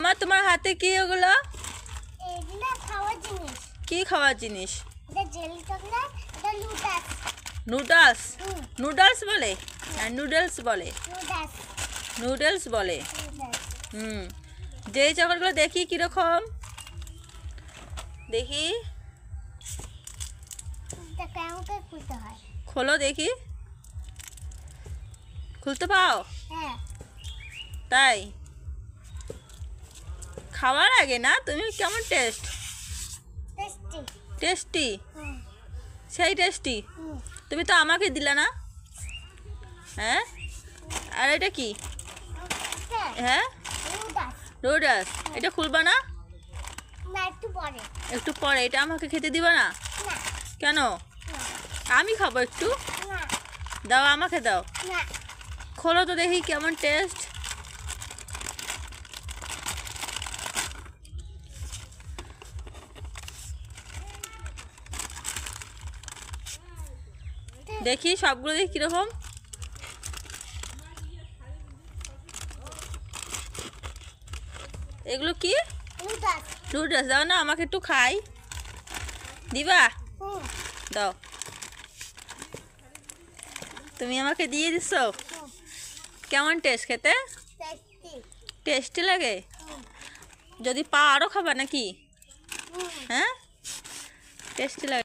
মা তোমার হাতে কি ওগুলো? এগুলো খাওয়ার জিনিস। কি খাওয়ার জিনিস? এটা জেলি চকলেট, এটা নুডলস। নুডলস? নুডলস বলে? হ্যাঁ নুডলস বলে। নুডলস। নুডলস বলে। নুডলস। হুম। যেই চকলেটগুলো দেখি কীরকম দেখি। এটা কেমন করে খুলতে হয়? খোলো দেখি। খুলতে পাও? হ্যাঁ। তাই খাওয়ার আগে না তুমি কেমন টেস্ট? টেস্টি। টেস্টি? হুম। সেই টেস্টি? হুম। তুমি তো আমাকে দিলে না। হ্যাঁ আর এটা কি? হ্যাঁ নুডলস। নুডলস। এটা খুলবা না? না, একটু পরে। একটু পরে। এটা আমাকে খেতে দিবা না? না। কেন? না। আমি খাবো একটু। না। দাও আমাকে দাও। না। খোলো তো দেখি কেমন টেস্ট। দেখি সবগুলো দেখি কিরকম। এগুলো কি? নুডলস। নুডলস। দাও না আমাকে একটু খাই। দিবা? হুম। দাও। তুমি আমাকে দিয়ে দিছো। হুম। কেমন টেস্ট খেতে? টেস্টি। টেস্টি লাগে? হুম। যদি পাও আরও খাবা নাকি? হুম। হ্যাঁ টেস্টি লাগে।